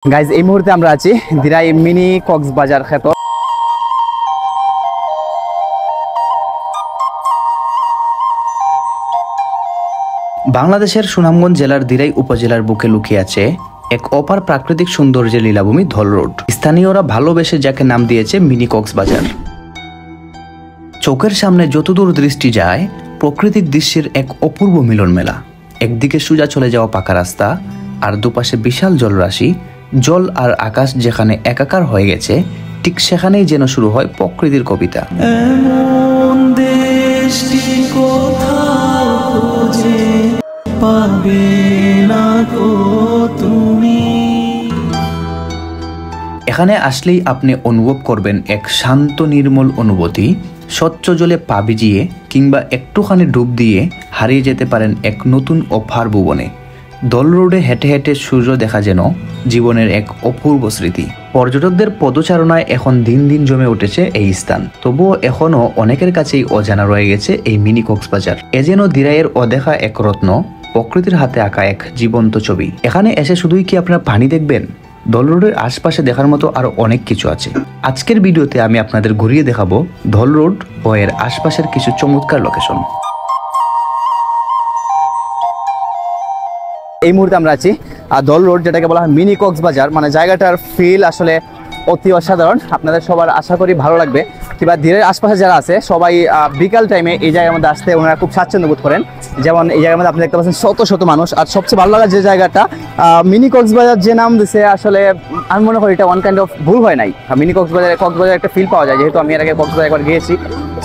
Guys এই মুহূর্তে আমরা আছি দিরাই মিনি কক্সবাজার খ্যাত বাংলাদেশের সুনামগঞ্জ জেলার দিরাই উপজেলার বুকে লুকিয়ে আছে এক অপার প্রাকৃতিক সৌন্দর্যের লীলাভূমি ধল রোড। স্থানীয়রা ভালোবেসে যাকে নাম দিয়েছে মিনি কক্সবাজার। চোখের সামনে যতদূর দৃষ্টি যায় প্রাকৃতিক দৃশ্যের এক অপূর্ব মিলন মেলা। একদিকে সোজা চলে যাওয়া পাকা রাস্তা, আর দুপাশে বিশাল জলরাশি। জল আর আকাশ যেখানে একাকার হয়ে গেছে, ঠিক সেখানেই যেন শুরু হয় প্রকৃতির কবিতা। এখানে আসলেই আপনি অনুভব করবেন এক শান্ত নির্মল অনুভূতি। স্বচ্ছ জলে পা ভিজিয়ে কিংবা একটুখানি ডুব দিয়ে হারিয়ে যেতে পারেন এক নতুন অফার ভুবনে। দল রোডে হেঁটে হেঁটে সূর্য দেখা যেন জীবনের এক অপূর্ব স্মৃতি। পর্যটকদের পদচারণায় এখন দিন দিন জমে উঠেছে এই স্থান। তবুও এখনো অনেকের কাছেই অজানা রয়ে গেছে এই মিনি কক্সবাজার। এ যেন দিরাইয়ের অদেখা এক রত্ন, প্রকৃতির হাতে আঁকা এক জীবন্ত ছবি। এখানে এসে শুধুই কি আপনারা পানি দেখবেন? ধল রোডের আশপাশে দেখার মতো আরো অনেক কিছু আছে। আজকের ভিডিওতে আমি আপনাদের ঘুরিয়ে দেখাবো ধল রোড ও এর আশপাশের কিছু চমৎকার লোকেশন। এই মুহূর্তে আমরা আছি ধল রোড, যেটাকে বলা হয় মিনি কক্সবাজার। মানে জায়গাটার ফিল আসলে অতি অসাধারণ। আপনাদের সবার আশা করি ভালো লাগবে। কিংবা দিরাইয়ের আশপাশে যারা আছে সবাই বিকাল টাইমে এই জায়গার মধ্যে আসতে ওনারা খুব স্বাচ্ছন্দ্য বোধ করেন। যেমন এই জায়গার মধ্যে আপনি দেখতে পাচ্ছেন শত শত মানুষ। আর সবচেয়ে ভালো লাগার যে জায়গাটা, মিনি কক্সবাজার যে নাম দিছে, আসলে আমি মনে করি এটা ওয়ান কাইন্ড অফ ভুল হয় নাই। মিনি কক্সবাজার একটা ফিল পাওয়া যায়, যেহেতু আমি এর আগে কক্সবাজার একবার গিয়েছি।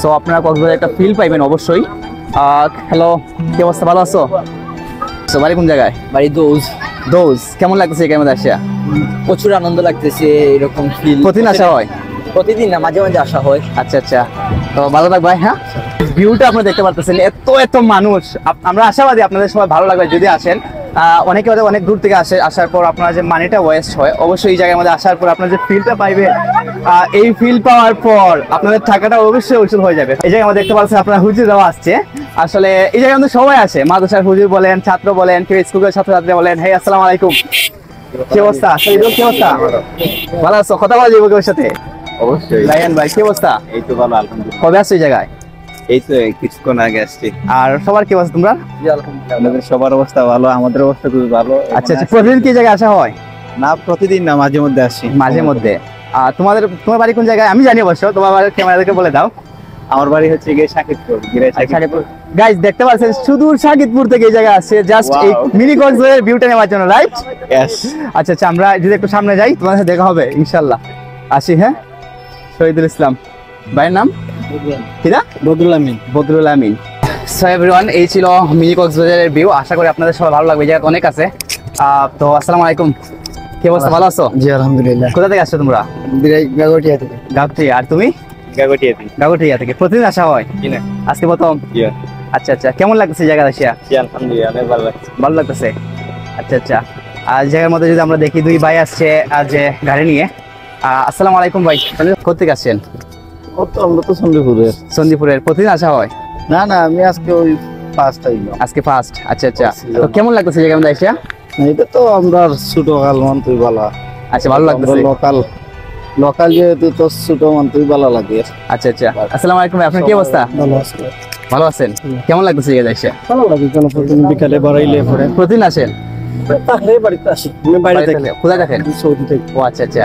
সো আপনারা কক্সবাজার একটা ফিল পাইবেন অবশ্যই। হ্যালো, কি অবস্থা? ভালো আছো? বাড়ি কোন জায়গায়? বাড়ি দোজ। কেমন লাগতেছে এই জায়গায় আসা? প্রচুর আনন্দ লাগতেছে। এরকম ফিল প্রতিদিন আসা হয়? প্রতিদিন না, মাঝে মাঝে আসা হয়। আচ্ছা আচ্ছা, তো ভালো থাকবে। হ্যাঁ, ভিউটা আপনারা দেখতে পাচ্ছেন, এত মানুষ। আমরা আশাবাদী আপনাদের সবাই ভালো লাগবে যদি আসেন। অনেকে অনেক দূর থেকে আসার পর আপনার যে মানিটা ওয়েস্ট হয়, অবশ্যই এই জায়গার মধ্যে আসার পর আপনার যে ফিলটা পাইবেন, এই ফিল পাওয়ার পর আপনাদের টাকাটা অবশ্যই উসুল হয়ে যাবে। এই জায়গায় আমরা দেখতে পাচ্ছেন আপনার হুজুরাও আসছে। আসলে এই জায়গায় মধ্যে সবাই আসে, মাদ্রাসার হুজুর বলেন, ছাত্র বলেন, কেউ স্কুলের ছাত্রছাত্রী বলেন। হে, আসসালামু আলাইকুম, কি অবস্থা? কি অবস্থা? ভালো আছো? কথা বলা যাবে ওর সাথে? অবশ্যই। লায়ন ভাই, কি অবস্থা? এই তো ভালো, আলহামদুলিল্লাহ। কবে আসছো এই জায়গায়? এই তো কিছুক্ষণ আগে আসছি। আর সবার কি অবস্থা তোমরা? আমাদের সবার অবস্থা ভালো, আমাদের অবস্থা খুবই ভালো। আচ্ছা আচ্ছা, প্রতিদিন কি জায়গায় আসা হয়? না, প্রতিদিন না, মাঝে মধ্যে আসি। মাঝে মধ্যে। তোমার বাড়ি কোন জায়গায়? আমি জানি অবশ্য, তোমার বাড়ি ক্যামেরাকে বলে দাও। আমার বাড়ি হচ্ছে গিয়ে শাকিবপুর। গাইস দেখতে পাচ্ছেন সুদূর শাকিবপুর থেকে এই জায়গায় আসছে জাস্ট এই মিনি কক্সবাজারের ভিউটা নেওয়ার জন্য, রাইট? আচ্ছা আচ্ছা, আমরা যদি একটু সামনে যাই তোমার সাথে দেখা হবে ইনশাআল্লাহ। আসি। হ্যাঁ, শহীদুল ইসলাম ভাইয়ের নাম কিনা? বদরুল আমিন। সো এভরিওয়ান, এই ছিল মিনি কক্সবাজারের ভিউ। আশা করি আপনাদের সবাই ভালো লাগবে। এই জায়গা অনেক আছে। তো আসসালামু আলাইকুম, কি অবস্থা? ভালো আছো? জি আলহামদুলিল্লাহ। কোথা থেকে আসছো তোমরা? গাগটিয়া থেকে। গাবটি। আর তুমি? গাগটিয়া থেকে। প্রতিদিন আসা হয়? আজকে প্রথম? আচ্ছা আচ্ছা, কেমন লাগছে জায়গা আসিয়া? আলহামদুলিল্লাহ, অনেক ভালো লাগছে। ভালো লাগতেছে। আচ্ছা আচ্ছা, আর জায়গার মধ্যে যদি আমরা দেখি দুই ভাই আসছে যে গাড়ি নিয়ে। আসসালামু আলাইকুম ভাই, কোথা থেকে আসছেন? আমরা তো সন্দীপুরের। প্রতিদিন আসা হয়? না, আমি আজকে ওই ফার্স্ট টাইম। আজকে ফার্স্ট। আচ্ছা আচ্ছা, তো কেমন লাগতেছে জায়গার মধ্যে আসিয়া? এটা তো আমরা ছোট কাল মন্ত্রী বালা। আচ্ছা, ভালো লাগতেছে। লোকাল যেহেতু তো ছোট মন্ত্রী বালা লাগে। আচ্ছা আচ্ছা, আসসালামু আলাইকুম ভাই, আপনার কি অবস্থা? ভালো আছেন? কেমন লাগতেছে জায়গা আসিয়া? ভালো লাগে। কোনো প্রতিদিন বিকালে বাড়াইলে পরে প্রতিদিন আসেন? বাড়িতে আসি। কোথায় থাকেন? সৌদি থেকে। ও আচ্ছা আচ্ছা,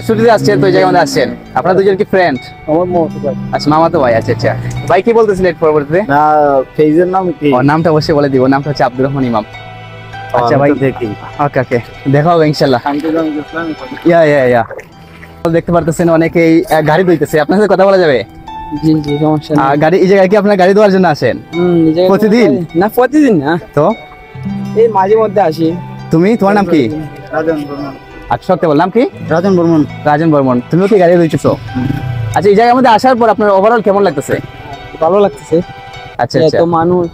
ছুটিতে আসছেন তো এই জায়গার মধ্যে আসছেন। আপনারা দুজন কি ফ্রেন্ড? আমার মামাতো ভাই। আচ্ছা, মামাতো ভাই। আচ্ছা আচ্ছা, ভাই কি বলতেছিলেন পরবর্তীতে? না, পেজের নাম কি? নামটা অবশ্যই বলে দিব। নামটা হচ্ছে আব্দুর রহমান ইমাম। আচ্ছা ভাই, দেখি। ওকে ওকে, দেখা হবে ইনশাআল্লাহ। ইয়া দেখতে পারতেছেন অনেকেই গাড়ি ধুইতেছে। আপনার সাথে কথা বলা যাবে? জি জি, সমস্যা নেই। গাড়ি এই জায়গায় কি আপনার গাড়ি ধোয়ার জন্য আসেন? প্রতিদিন? না, প্রতিদিন না, তো এই মাঝে মধ্যে আসি। তোমার নাম কি? রাজন বর্মন। আচ্ছা, সত্যি বল, নাম কি? রাজন বর্মন। রাজন বর্মন। তুমিও কি গাড়ি ধুইতেছো? আচ্ছা, এই জায়গার মধ্যে আসার পর আপনার ওভারঅল কেমন লাগতেছে? ভালো লাগতেছে। আচ্ছা আচ্ছা, তো মানুষ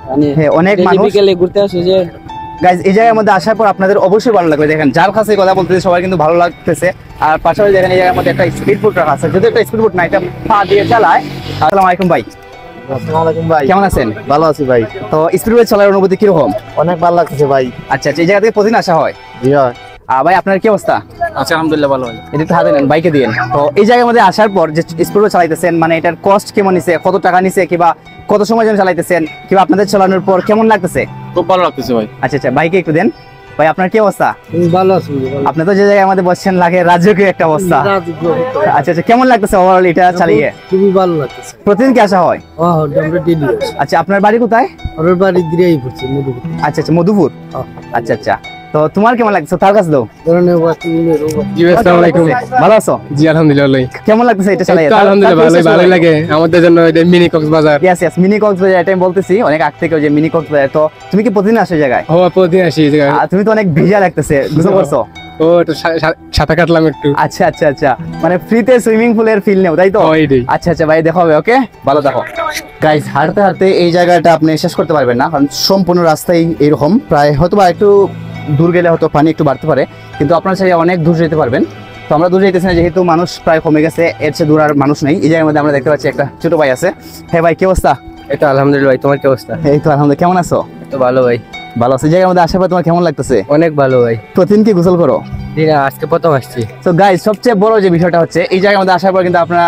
মানে অনেক মানুষ বিকেলে ঘুরতে আসে যে। গাইজ এই জায়গার মধ্যে আসার পর আপনাদের অবশ্যই ভালো লাগবে। দেখেন যার কাছে কথা বলতেছে সবাই কিন্তু ভালো লাগতেছে। আর পাশাপাশি দেখেন এই জায়গার মধ্যে একটা স্পিড বোট রাখা আছে, যদি একটা স্পিড বোট না, এটা পা দিয়ে চালায়। আসসালামু আলাইকুম ভাই, কেমন আছেন? ভালো আছি ভাই। তো স্পিড বোট চলার অনুভূতি কিরকম? অনেক ভালো লাগছে ভাই। আচ্ছা আচ্ছা, এই জায়গা থেকে প্রতিদিন আসা হয়? জি হয়। ভাই আপনার কি অবস্থা? আচ্ছা আলহামদুলিল্লাহ ভালো ভাই। এটা একটু হাতে নেন, বাইকে দিয়েন। তো এই জায়গার মধ্যে আসার পর যে স্পিডও চালাইতেছেন, মানে এটার কস্ট কেমন নিছে, কত টাকা নিছে, কিংবা কত সময় জন্য চালাইতেছেন, কিংবা আপনাদের চালানোর পর কেমন লাগতেছে? খুব ভালো লাগতেছে ভাই। আচ্ছা আচ্ছা, বাইকে একটু দেন। ভাই আপনার কি অবস্থা? ভালো আছি ভাই। আপনি তো যে জায়গায় আমাদের বসছেন লাগে রাজকীয় একটা অবস্থা। আচ্ছা আচ্ছা, কেমন লাগতেছে ওভারঅল এটা চালিয়ে? খুবই ভালো লাগতেছে। প্রতিদিন কি আসা হয়? ও আমরা ডেলি আচ্ছা, আপনার বাড়ি কোথায়? ওর বাড়ি দিয়েই পড়ছে মধুপুর। আচ্ছা আচ্ছা, মধুপুর। আচ্ছা আচ্ছা, তো তোমার কেমন লাগছে তার কাছে দাও? ধরনের ওয়াস্তি জি আসসালামু আলাইকুম। ভালো আছো? জি আলহামদুলিল্লাহ। কেমন লাগতেছে এটা চালিয়ে? আলহামদুলিল্লাহ ভালোই লাগে আমাদের জন্য, এটা mini Cox's Bazar. Yes yes, mini Cox's Bazar, এটা আমি বলতেছি অনেক আগ থেকে যে মিনি কক্সবাজার। তো তুমি কি প্রতিদিন আসো এই জায়গায়? ও প্রতিদিন আসি এই জায়গায়। তুমি তো অনেক ভিজা লাগতেছে, বুঝতে পারছো? ও একটু সাঁতার কাটলাম একটু। আচ্ছা আচ্ছা আচ্ছা, মানে ফ্রিতে সুইমিং পুলের ফিল নেও, তাই তো? ও, এইটাই। আচ্ছা আচ্ছা ভাই, দেখা হবে। ওকে, ভালো দেখো গাইস। হাঁটতে হাঁটতে এই জায়গাটা আপনি শেষ করতে পারবেন না, কারণ সম্পূর্ণ রাস্তাই এরকম। প্রায় হয়তো বা একটু দূর গেলে হয়তো পানি একটু বাড়তে পারে, কিন্তু আপনারা চাইলে অনেক দূর যেতে পারবেন। তো আমরা দূর যেতেছি না, যেহেতু মানুষ প্রায় কমে গেছে, এর চেয়ে দূর আর মানুষ নেই। এই জায়গার মধ্যে আমরা দেখতে পাচ্ছি একটা ছোট ভাই আছে। হ্যাঁ ভাই, কি অবস্থা? এটা আলহামদুলিল্লাহ ভাই। তোমার কি অবস্থা? এই তো আলহামদুলিল্লাহ। কেমন আছো? তো ভালো ভাই। ভালো আছে। এই জায়গার মধ্যে আসার পর তোমার কেমন লাগতেছে? অনেক ভালো ভাই। প্রতিদিন কি গোসল করো? দিনা আজকে প্রথম আসছি। তো গাইস, সবচেয়ে বড় যে বিষয়টা হচ্ছে এই জায়গার মধ্যে আসার পর কিন্তু আপনারা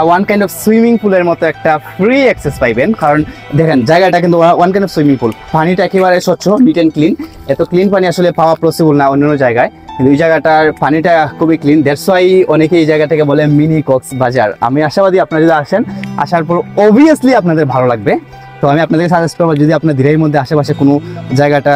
ওয়ান কাইন্ড অফ সুইমিং পুলের মতো একটা ফ্রি অ্যাক্সেস পাইবেন। কারণ দেখেন জায়গাটা কিন্তু one kind of swimming pool, পানিটা একেবারে স্বচ্ছ, নিট অ্যান্ড ক্লিন। এত ক্লিন পানি আসলে পাওয়া পসিবল না অন্যান্য জায়গায়, কিন্তু এই জায়গাটার পানিটা খুবই ক্লিন। দ্যাটস ওয়াই অনেকে এই জায়গাটাকে বলে মিনি কক্সবাজার। আমি আশাবাদী আপনারা যদি আসেন, আসার পর অবভিয়াসলি আপনাদের ভালো লাগবে। তো আমি আপনাদের সাজেস্ট করবো, যদি আপনার ধীরের মধ্যে আশেপাশে কোনো জায়গাটা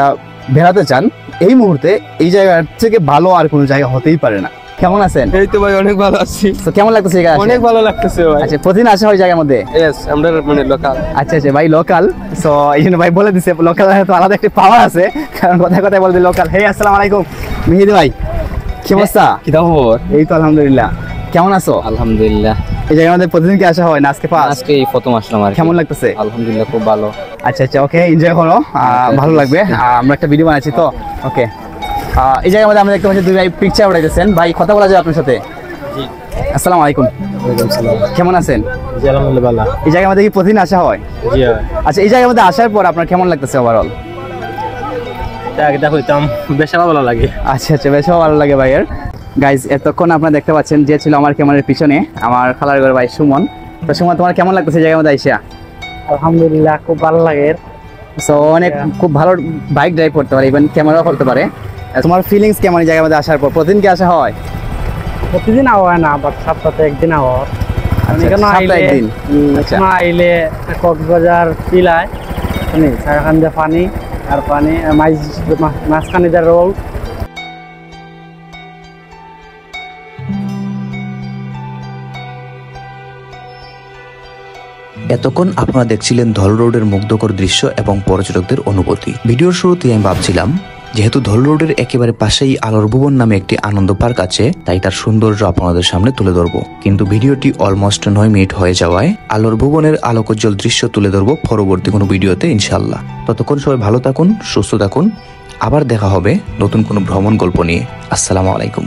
বেড়াতে চান, এই মুহূর্তে এই জায়গার থেকে ভালো আর কোনো জায়গা হতেই পারে না। কেমন আছেন? এই তো ভাই অনেক ভালো আছি। তো কেমন লাগতেছে এই জায়গায়? অনেক ভালো লাগতেছে ভাই। আচ্ছা, প্রতিদিন আসা হয় জায়গার মধ্যে? ইয়েস, আমরা মানে লোকাল। আচ্ছা আচ্ছা ভাই, লোকাল। সো এই জন্য ভাই বলে দিছে লোকাল তো আলাদা একটা পাওয়ার আছে, কারণ কথায় কথায় বলতে লোকাল। হে আসসালামু আলাইকুম মেহেদি ভাই, কি অবস্থা? কি খবর? এই তো আলহামদুলিল্লাহ। কেমন আছো? আলহামদুলিল্লাহ। এই জায়গার মধ্যে প্রতিদিন কি আসা হয় না আজকে ফার্স্ট? আজকে এই প্রথম আসলাম আর কি। কেমন লাগতেছে? আলহামদুলিল্লাহ খুব ভালো। আচ্ছা আচ্ছা, ওকে, এনজয় করো, ভালো লাগবে। আমরা একটা ভিডিও বানাচ্ছি তো। ওকে, এই জায়গার মধ্যে আমরা দেখতে পাচ্ছি দুই ভাই পিকচার উঠাইতেছেন। ভাই, কথা বলা যায় আপনার সাথে? জি। আসসালামু আলাইকুম। কেমন আছেন? জি আলহামদুলিল্লাহ ভালো। এই জায়গার মধ্যে কি প্রতিদিন আসা হয়? জি। আচ্ছা, এই জায়গার মধ্যে আসার পর আপনার কেমন লাগতেছে ওভারঅল? দেখো তো বেশ ভালো লাগে। আচ্ছা আচ্ছা, বেশ ভালো লাগে ভাইয়ের। গাইজ, এতক্ষণ আপনারা দেখতে পাচ্ছেন যে ছিল আমার ক্যামেরার পিছনে আমার খালার ঘর ভাই সুমন। তো সুমন, তোমার কেমন লাগতেছে এই জায়গার মধ্যে আইসা? আলহামদুলিল্লাহ খুব ভালো লাগে। সো অনেক খুব ভালো বাইক ড্রাইভ করতে পারে, ইভেন ক্যামেরাও করতে পারে। তোমার ফিলিংস কেমন এই জায়গার মধ্যে আসার পর? প্রতিদিন কি আসা হয়? প্রতিদিন আওয়া হয় না, বাট সপ্তাহে একদিন আওয়া হয়। আচ্ছা, সপ্তাহে একদিন। আচ্ছা, আইলে কক্সবাজার পিলায় সারাখান দিয়ে পানি আর পানি মাঝখানে যা রোল। এতক্ষণ আপনারা দেখছিলেন ধল রোডের মুগ্ধকর দৃশ্য এবং পর্যটকদের অনুভূতি। ভিডিওর শুরুতে আমি ভাবছিলাম, যেহেতু ধল রোডের একেবারে পাশেই আলোর ভুবন নামে একটি আনন্দ পার্ক আছে, তাই তার সৌন্দর্য আপনাদের সামনে তুলে ধরবো। কিন্তু ভিডিওটি অলমোস্ট 9 মিনিট হয়ে যাওয়ায় আলোর ভুবনের আলোকোজ্জ্বল দৃশ্য তুলে ধরবো পরবর্তী কোনো ভিডিওতে ইনশাআল্লাহ। ততক্ষণ সবাই ভালো থাকুন, সুস্থ থাকুন। আবার দেখা হবে নতুন কোনো ভ্রমণ গল্প নিয়ে। আসসালামু আলাইকুম।